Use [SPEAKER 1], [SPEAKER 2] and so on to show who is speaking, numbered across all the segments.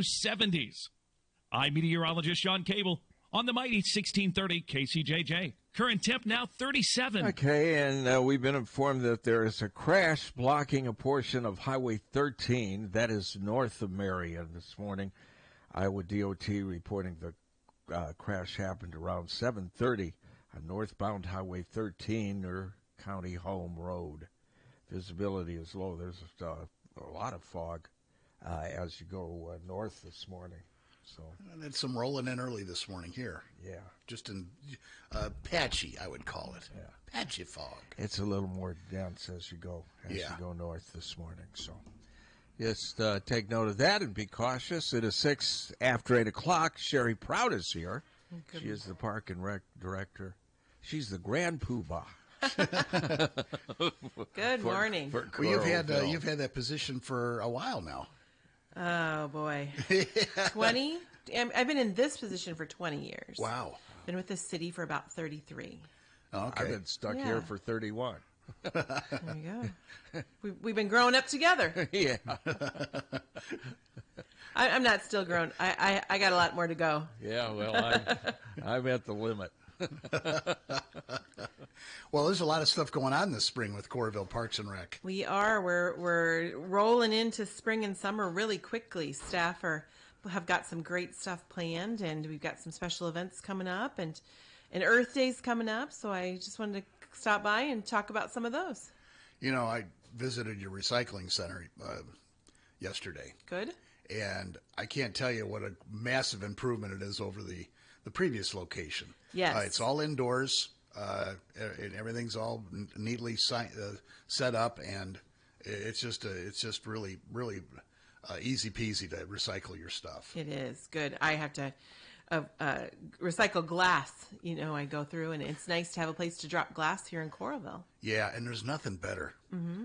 [SPEAKER 1] 70s. I'm meteorologist Sean Cable on the mighty 1630 KCJJ. Current temp now 37.
[SPEAKER 2] Okay, and we've been informed that there is a crash blocking a portion of Highway 13. That is north of Marion this morning. Iowa DOT reporting the crash happened around 7:30 on northbound Highway 13 near County Home Road. Visibility is low. There's a lot of fog as you go north this morning. So
[SPEAKER 3] I had some rolling in early this morning here.
[SPEAKER 2] Yeah.
[SPEAKER 3] Just in patchy, I would call it.
[SPEAKER 2] Yeah.
[SPEAKER 3] Patchy fog.
[SPEAKER 2] It's a little more dense as you go north this morning. So just take note of that and be cautious. It is 6 after 8 o'clock. Shari Proud is here. She is the Park and Rec Director. She's the Grand Poobah.
[SPEAKER 4] Good morning.
[SPEAKER 3] Well, you've had that position for a while now.
[SPEAKER 4] Oh, boy. 20? I've been in this position for 20 years.
[SPEAKER 3] Wow.
[SPEAKER 4] Been with the city for about 33.
[SPEAKER 3] Okay.
[SPEAKER 2] I've been stuck here for 31.
[SPEAKER 4] There you go. We've been growing up together.
[SPEAKER 2] Yeah.
[SPEAKER 4] I'm not still grown. I got a lot more to go.
[SPEAKER 2] Yeah, well, I'm at the limit.
[SPEAKER 3] Well, there's a lot of stuff going on this spring with Coralville Parks and Rec.
[SPEAKER 4] We are. We're rolling into spring and summer really quickly. Staff have got some great stuff planned, and we've got some special events coming up, and Earth Day's coming up. So I just wanted to stop by and talk about some of those.
[SPEAKER 3] You know, I visited your recycling center yesterday.
[SPEAKER 4] Good.
[SPEAKER 3] And I can't tell you what a massive improvement it is over the previous location.
[SPEAKER 4] Yes.
[SPEAKER 3] It's all indoors. And everything's all neatly set up, and it's just really easy peasy to recycle your stuff.
[SPEAKER 4] It is good. I have to recycle glass. You know, I go through, and it's nice to have a place to drop glass here in Coralville.
[SPEAKER 3] Yeah, and there's nothing better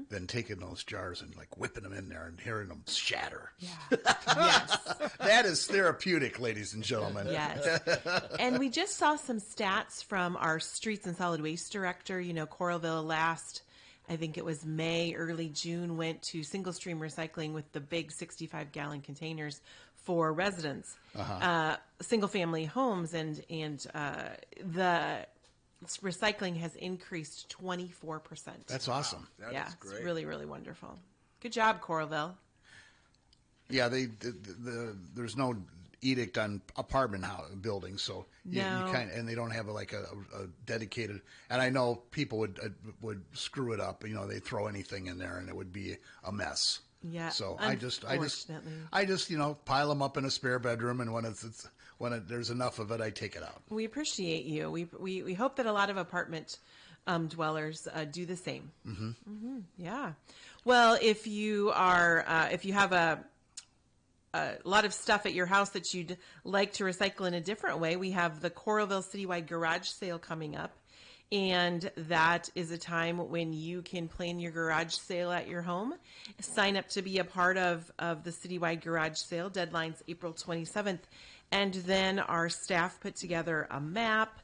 [SPEAKER 3] than taking those jars and like whipping them in there and hearing them shatter.
[SPEAKER 4] Yeah. Yes.
[SPEAKER 3] That is therapeutic, ladies and gentlemen.
[SPEAKER 4] Yes. And we just saw some stats from our streets and solid waste director. You know, Coralville last, I think it was May, early June, went to single stream recycling with the big 65-gallon containers for residents, single family homes, and the recycling has increased 24%.
[SPEAKER 3] That's awesome.
[SPEAKER 2] Wow, that is great.
[SPEAKER 4] It's really, really wonderful. Good job, Coralville.
[SPEAKER 3] Yeah, there's no edict on apartment buildings, so you kind of, and they don't have a dedicated. And I know people would screw it up. You know, they throw anything in there, and it would be a mess.
[SPEAKER 4] Yeah.
[SPEAKER 3] So I just pile them up in a spare bedroom, and when there's enough of it, I take it out.
[SPEAKER 4] We appreciate you. We hope that a lot of apartment dwellers do the same. Mm-hmm. Mm-hmm. Yeah. Well, if you have a lot of stuff at your house that you'd like to recycle in a different way, we have the Coralville Citywide Garage Sale coming up. And that is a time when you can plan your garage sale at your home. Sign up to be a part of the Citywide Garage Sale. Deadline's April 27th. And then our staff put together a map.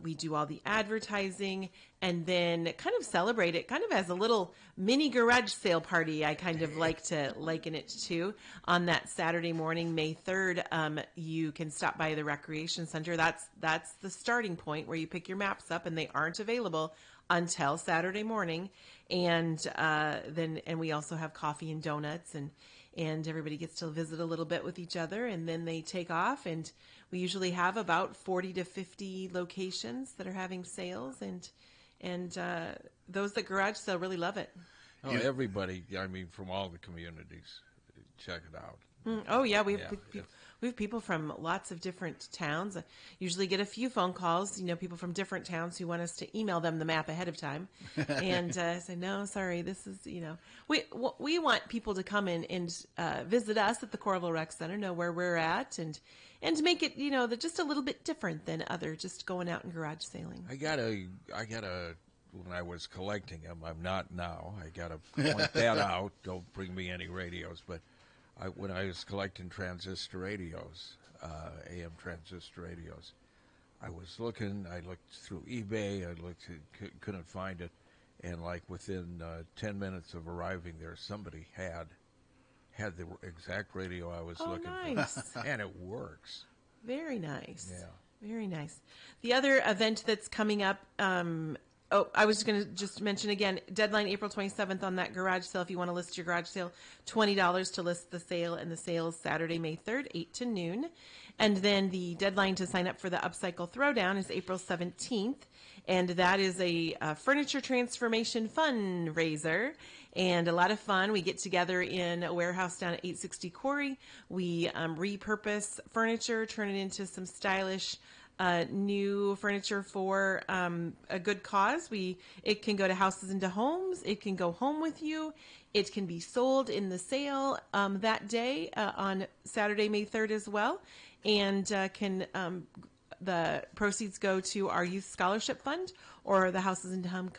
[SPEAKER 4] We do all the advertising and then kind of celebrate it kind of as a little mini garage sale party. I kind of like to liken it to on that Saturday morning, May 3rd. You can stop by the recreation center. That's the starting point where you pick your maps up, and they aren't available until Saturday morning. And we also have coffee and donuts, and everybody gets to visit a little bit with each other, and then they take off. And we usually have about 40 to 50 locations that are having sales, and those that garage sale really love it.
[SPEAKER 2] Oh, everybody, I mean, from all the communities, check it out.
[SPEAKER 4] Oh, yeah, we have people from lots of different towns. I usually get a few phone calls, people from different towns who want us to email them the map ahead of time. And say, no, sorry, this is, we want people to come in and visit us at the Coralville Rec Center, know where we're at, and make it, just a little bit different than other just going out and garage sailing.
[SPEAKER 2] I gotta, when I was collecting them, I'm not now. I gotta point that out. Don't bring me any radios, but when I was collecting transistor radios, AM transistor radios, I looked through eBay, couldn't find it, and like within 10 minutes of arriving there, somebody had had the exact radio I was looking
[SPEAKER 4] nice.
[SPEAKER 2] for. And it works.
[SPEAKER 4] Very nice.
[SPEAKER 2] Yeah.
[SPEAKER 4] Very nice. The other event that's coming up, I was going to just mention again, deadline April 27th on that garage sale. If you want to list your garage sale, $20 to list the sale, and the sale is Saturday, May 3rd, 8 to noon. And then the deadline to sign up for the Upcycle Throwdown is April 17th. And that is a furniture transformation fundraiser and a lot of fun. We get together in a warehouse down at 860 Corey. We repurpose furniture, turn it into some stylish new furniture for a good cause. It can go to houses into homes. It can go home with you. It can be sold in the sale that day on Saturday, May 3rd as well. And the proceeds go to our youth scholarship fund or the Houses into Home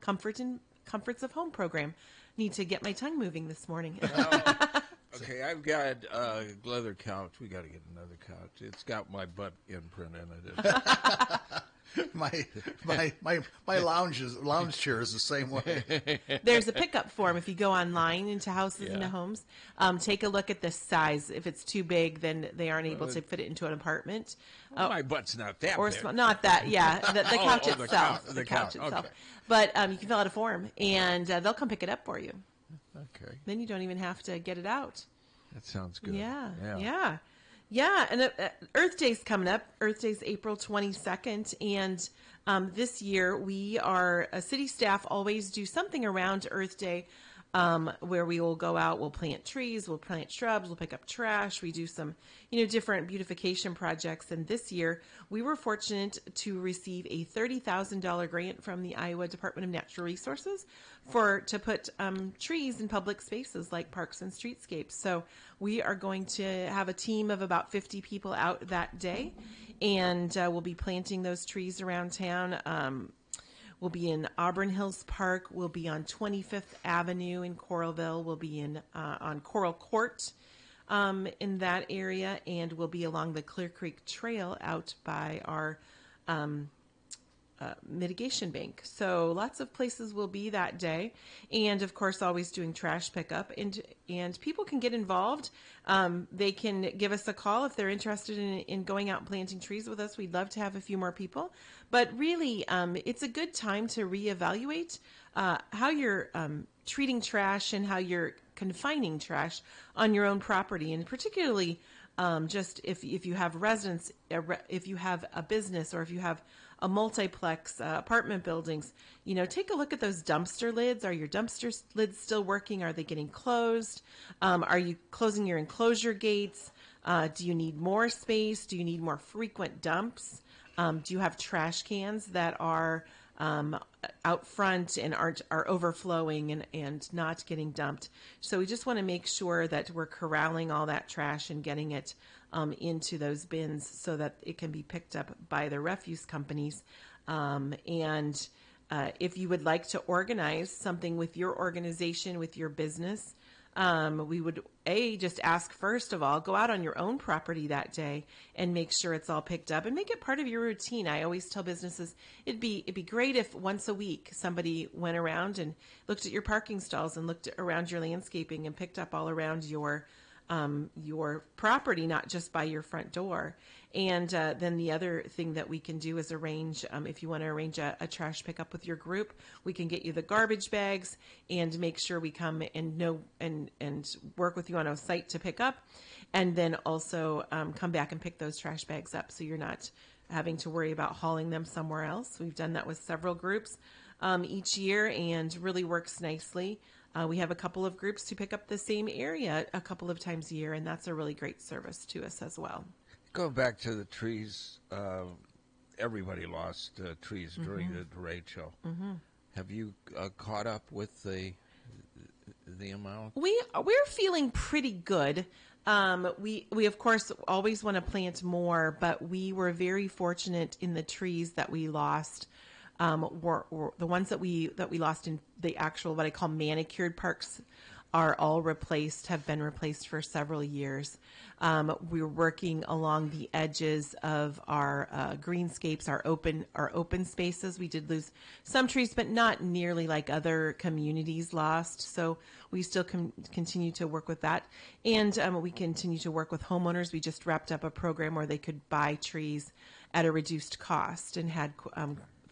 [SPEAKER 4] Comforts of Home program. Need to get my tongue moving this morning.
[SPEAKER 2] Okay, I've got a leather couch. We got to get another couch. It's got my butt imprint in it.
[SPEAKER 3] my lounge chair is the same way.
[SPEAKER 4] There's a pickup form if you go online into Houses into Homes. Take a look at the size. If it's too big, then they aren't able to fit it into an apartment.
[SPEAKER 2] My butt's not that big.
[SPEAKER 4] Not that, yeah. The couch itself.
[SPEAKER 2] The couch itself.
[SPEAKER 4] Okay. But you can fill out a form, and they'll come pick it up for you.
[SPEAKER 2] Okay.
[SPEAKER 4] Then you don't even have to get it out.
[SPEAKER 2] That sounds good.
[SPEAKER 4] Yeah. And Earth Day's coming up. Earth Day's April 22nd. And this year, city staff always do something around Earth Day where we will go out, we'll plant trees, we'll plant shrubs, we'll pick up trash. We do some, different beautification projects. And this year, we were fortunate to receive a $30,000 grant from the Iowa Department of Natural Resources to put trees in public spaces like parks and streetscapes. So we are going to have a team of about 50 people out that day, and we'll be planting those trees around town. We'll be in Auburn Hills Park. We'll be on 25th Avenue in Coralville. We'll be on Coral Court in that area, and we'll be along the Clear Creek Trail out by our mitigation bank. So lots of places will be that day, and of course always doing trash pickup, and people can get involved. They can give us a call if they're interested in going out and planting trees with us. We'd love to have a few more people, but really it's a good time to reevaluate how you're treating trash and how you're confining trash on your own property, and particularly just if you have residents, if you have a business, or if you have a multiplex apartment buildings, take a look at those dumpster lids. Are your dumpster lids still working? Are they getting closed? Are you closing your enclosure gates? Do you need more space? Do you need more frequent dumps? Do you have trash cans that are out front and are overflowing and not getting dumped? So we just want to make sure that we're corralling all that trash and getting it into those bins so that it can be picked up by the refuse companies. And if you would like to organize something with your organization, with your business, we would just ask, first of all, go out on your own property that day and make sure it's all picked up and make it part of your routine. I always tell businesses it'd be great if once a week somebody went around and looked at your parking stalls and looked around your landscaping and picked up all around your property, not just by your front door. And then the other thing that we can do is arrange, if you want to arrange a trash pickup with your group, we can get you the garbage bags and make sure we come and work with you on a site to pick up, and then also come back and pick those trash bags up so you're not having to worry about hauling them somewhere else. We've done that with several groups each year, and really works nicely. We have a couple of groups to pick up the same area a couple of times a year, and that's a really great service to us as well.
[SPEAKER 2] Going back to the trees, everybody lost trees during the derecho. Mm-hmm. Have you caught up with the amount?
[SPEAKER 4] We're feeling pretty good. We of course always want to plant more, but we were very fortunate in the trees that we lost. Were the ones that we lost in the actual, what I call manicured parks are all replaced, have been replaced for several years. We're working along the edges of our greenscapes, our open spaces. We did lose some trees, but not nearly like other communities lost. So we still continue to work with that. And we continue to work with homeowners. We just wrapped up a program where they could buy trees at a reduced cost and had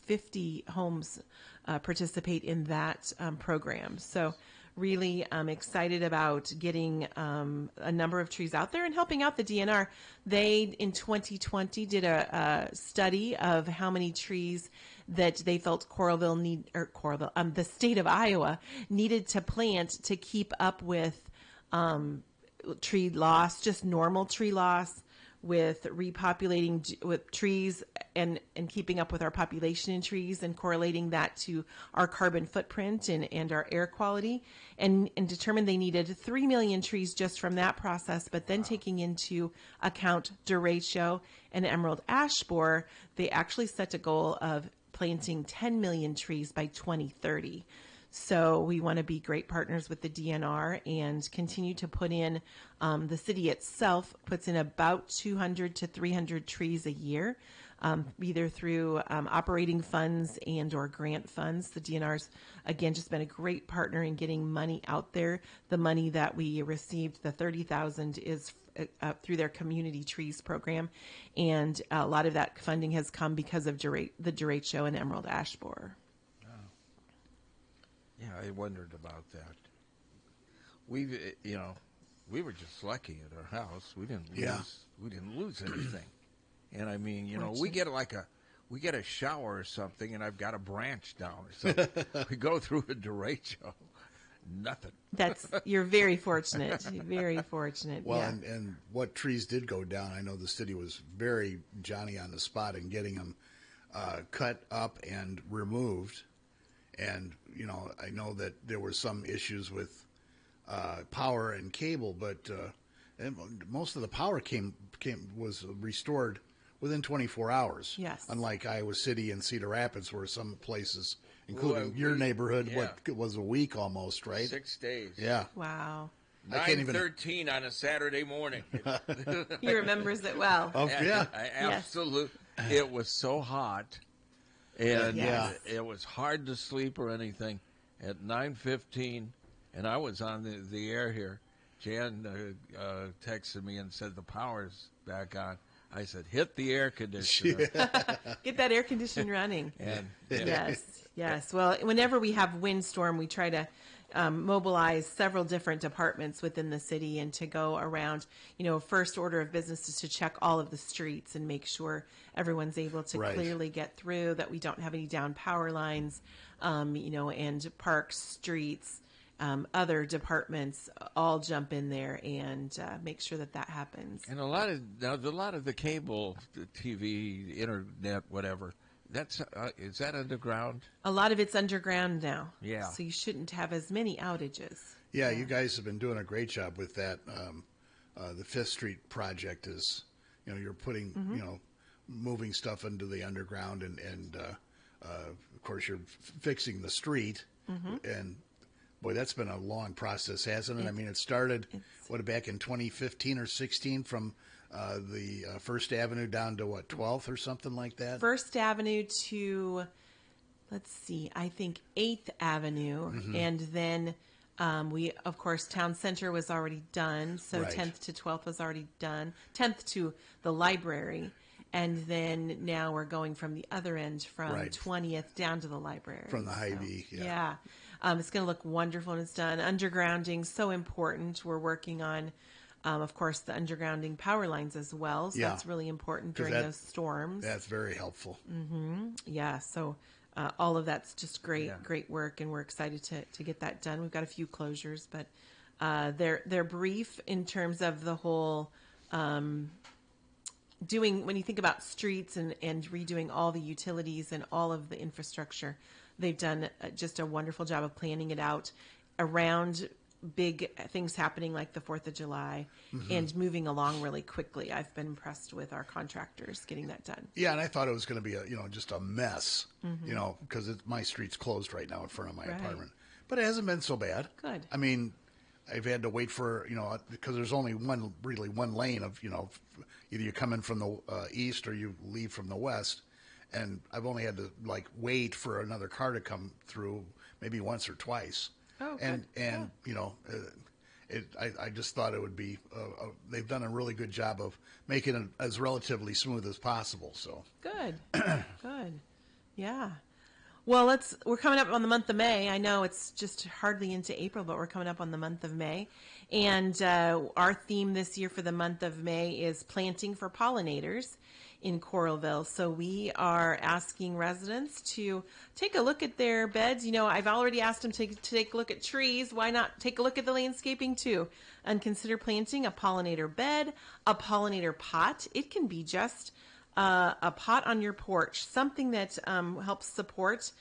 [SPEAKER 4] 50 homes participate in that program. So really excited about getting a number of trees out there and helping out the DNR. They, in 2020, did a study of how many trees that they felt the state of Iowa needed to plant to keep up with tree loss, just normal tree loss, with repopulating with trees and keeping up with our population in trees and correlating that to our carbon footprint and our air quality, and determined they needed 3 million trees just from that process. But then taking into account derecho and emerald ash borer, they actually set a goal of planting 10 million trees by 2030. So we want to be great partners with the DNR and continue to put in, the city itself puts in about 200 to 300 trees a year, either through operating funds and or grant funds. The DNR's, again, just been a great partner in getting money out there. The money that we received, the $30,000, is through their Community Trees program. And a lot of that funding has come because of the derecho and emerald ash borer.
[SPEAKER 2] Yeah, I wondered about that. We were just lucky at our house. We didn't lose anything. And I mean, we get a shower or something, and I've got a branch down or something. We go through a derecho, nothing.
[SPEAKER 4] You're very fortunate. Very fortunate.
[SPEAKER 3] Well,
[SPEAKER 4] yeah.
[SPEAKER 3] and what trees did go down, I know the city was very Johnny on the spot in getting them cut up and removed. And, I know that there were some issues with power and cable, but and most of the power was restored within 24 hours.
[SPEAKER 4] Yes.
[SPEAKER 3] Unlike Iowa City and Cedar Rapids, where some places, including your neighborhood, what was a week almost, right?
[SPEAKER 2] 6 days.
[SPEAKER 3] Yeah.
[SPEAKER 4] Wow.
[SPEAKER 2] 9:13 on a Saturday morning.
[SPEAKER 4] He remembers it well.
[SPEAKER 3] Oh, yeah.
[SPEAKER 2] Absolutely. It was so hot. And
[SPEAKER 4] Yes.
[SPEAKER 2] it was hard to sleep or anything at 9:15, and I was on the air here. Jan texted me and said the power's back on. I said, hit the air conditioner.
[SPEAKER 4] Get that air conditioner running.
[SPEAKER 2] And
[SPEAKER 4] Yes. Well, whenever we have windstorm, we try to mobilize several different departments within the city and to go around. First order of business is to check all of the streets and make sure everyone's able to clearly get through, that we don't have any down power lines, and parks, streets, other departments all jump in there and make sure that happens.
[SPEAKER 2] a lot of the cable, the TV, internet, whatever. Is that underground?
[SPEAKER 4] A lot of it's underground now.
[SPEAKER 2] Yeah.
[SPEAKER 4] So you shouldn't have as many outages.
[SPEAKER 3] Yeah, you guys have been doing a great job with that. The Fifth Street project is, you're putting, moving stuff into the underground, and of course you're fixing the street. And boy, that's been a long process, hasn't it? I mean, it started back in 2015 or 16 from the First Avenue down to 12th or something like that.
[SPEAKER 4] First Avenue to, let's see, I think 8th Avenue, and then we, of course, Town Center was already done, so 10th to 12th was already done. 10th to the library, and then now we're going from the other end from 20th down to the library.
[SPEAKER 3] From the Hy-Vee,
[SPEAKER 4] yeah. It's going to look wonderful when it's done. Undergrounding, so important. We're working on, of course, the undergrounding power lines as well. So that's really important during those storms. That's
[SPEAKER 3] very helpful.
[SPEAKER 4] Yeah. So all of that's just great work, and we're excited to get that done. We've got a few closures, but they're brief in terms of the whole when you think about streets and redoing all the utilities and all of the infrastructure. They've done just a wonderful job of planning it out around big things happening like the 4th of July and moving along really quickly. I've been impressed with our contractors getting that done.
[SPEAKER 3] Yeah, and I thought it was going to be just a mess, because my street's closed right now in front of my apartment. But it hasn't been so bad.
[SPEAKER 4] Good.
[SPEAKER 3] I mean, I've had to wait for, because there's only one lane of, either you come in from the east or you leave from the west. And I've only had to wait for another car to come through maybe once or twice.
[SPEAKER 4] Oh,
[SPEAKER 3] and
[SPEAKER 4] good.
[SPEAKER 3] I just thought it would be, they've done a really good job of making it as relatively smooth as possible. So
[SPEAKER 4] Good. Good. Yeah. Well, we're coming up on the month of May. I know it's just hardly into April, but we're coming up on the month of May. And our theme this year for the month of May is planting for pollinators in Coralville. So we are asking residents to take a look at their beds. I've already asked them to take a look at trees. Why not take a look at the landscaping too? And consider planting a pollinator bed, a pollinator pot. It can be just a pot on your porch, something that helps support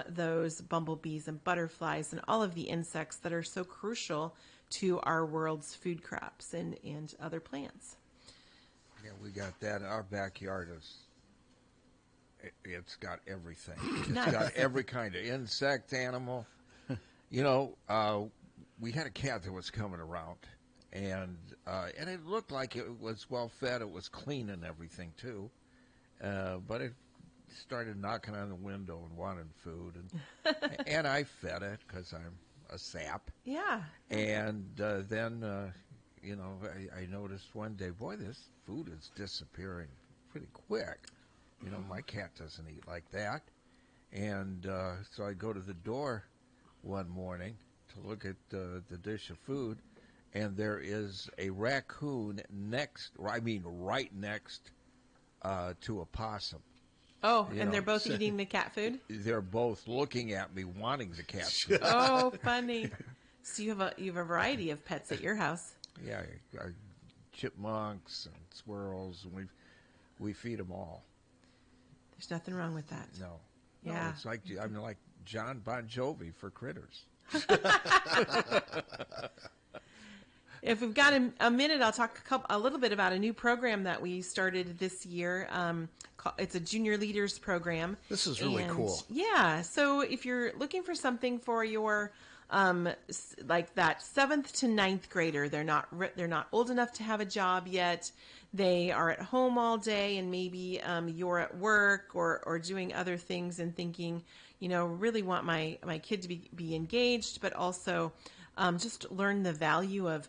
[SPEAKER 4] those bumblebees and butterflies and all of the insects that are so crucial to our world's food crops and other plants.
[SPEAKER 2] Yeah, we got that. Our backyard it's got everything. It's
[SPEAKER 4] Nice.
[SPEAKER 2] got every kind of insect, animal. We had a cat that was coming around, and it looked like it was well fed. It was clean and everything too, but it started knocking on the window and wanted food, and I fed it because I'm a sap.
[SPEAKER 4] Yeah.
[SPEAKER 2] And then I noticed one day, boy, this food is disappearing pretty quick. My cat doesn't eat like that. And so I go to the door one morning to look at the dish of food, and there is a raccoon right next to a possum.
[SPEAKER 4] Oh, and they're both eating the cat food?
[SPEAKER 2] They're both looking at me, wanting the cat food.
[SPEAKER 4] Oh, funny. So you have a variety of pets at your house.
[SPEAKER 2] Yeah, chipmunks and squirrels, and we feed them all.
[SPEAKER 4] There's nothing wrong with that.
[SPEAKER 2] No.
[SPEAKER 4] Yeah.
[SPEAKER 2] No, it's like I'm like John Bon Jovi for critters.
[SPEAKER 4] If we've got a minute, I'll talk a little bit about a new program that we started this year. It's a Junior Leaders Program.
[SPEAKER 3] This is really cool.
[SPEAKER 4] Yeah. So if you're looking for something for your like that 7th to 9th grader, they're not old enough to have a job yet. They are at home all day, and maybe you're at work or doing other things and thinking, really want my kid to be engaged, but also just learn the value of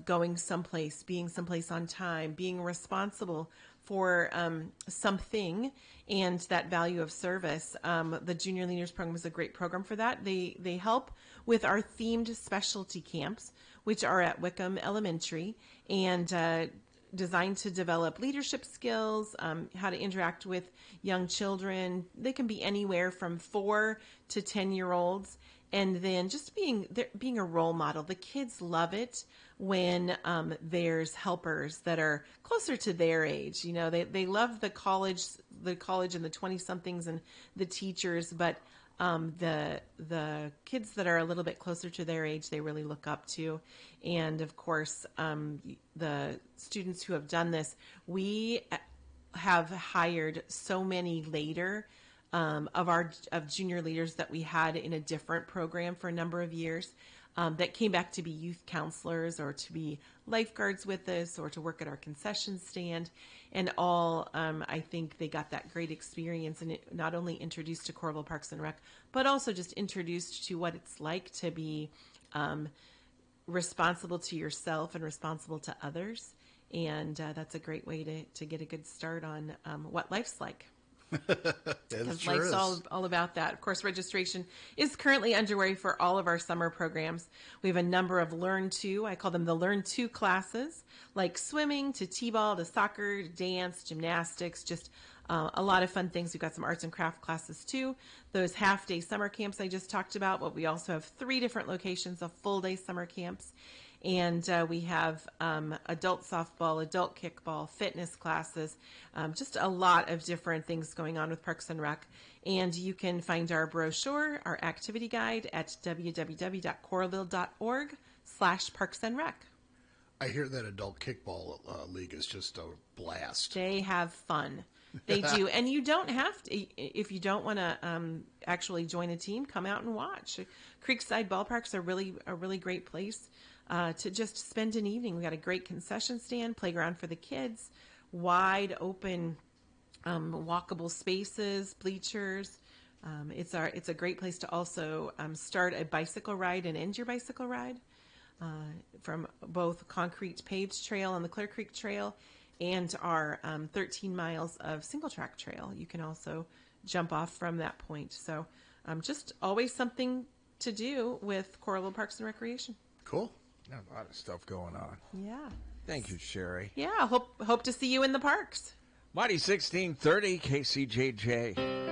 [SPEAKER 4] going someplace, being someplace on time, being responsible for something, and that value of service. The Junior Leaders Program is a great program for that. They help with our themed specialty camps, which are at Wickham Elementary, and designed to develop leadership skills, how to interact with young children. They can be anywhere from 4 to 10-year-olds. And then just being a role model. The kids love it when there's helpers that are closer to their age. They love the college and the 20-somethings and the teachers, but the kids that are a little bit closer to their age, they really look up to. And of course, the students who have done this, we have hired so many later of junior leaders that we had in a different program for a number of years that came back to be youth counselors or to be lifeguards with us or to work at our concession stand. And all, I think they got that great experience, and it not only introduced to Coralville Parks and Rec, but also just introduced to what it's like to be responsible to yourself and responsible to others. And that's a great way to get a good start on what life's like. Because life's all about that. Of course, registration is currently underway for all of our summer programs. We have a number of Learn To, I call them the Learn To classes, like swimming to t-ball to soccer, to dance, gymnastics, just a lot of fun things. We've got some arts and craft classes too. Those half-day summer camps I just talked about, but we also have 3 different locations of full-day summer camps. And we have adult softball, adult kickball, fitness classes, just a lot of different things going on with Parks and Rec. And you can find our brochure, our activity guide at www.coralville.org/parksandrec.
[SPEAKER 3] I hear that adult kickball league is just a blast.
[SPEAKER 4] They have fun. They do. And you don't have to, if you don't want to actually join a team, come out and watch. Creekside Ballpark's a really great place to just spend an evening. We got a great concession stand, playground for the kids, wide open walkable spaces, bleachers. It's a great place to also start a bicycle ride and end your bicycle ride from both concrete paved trail and the Clear Creek Trail and our 13 miles of single track trail. You can also jump off from that point. So just always something to do with Coralville Parks and Recreation.
[SPEAKER 3] Cool.
[SPEAKER 2] A lot of stuff going on.
[SPEAKER 4] Yeah.
[SPEAKER 2] Thank you, Shari.
[SPEAKER 4] Yeah. Hope to see you in the parks.
[SPEAKER 2] Mighty 1630 KCJJ.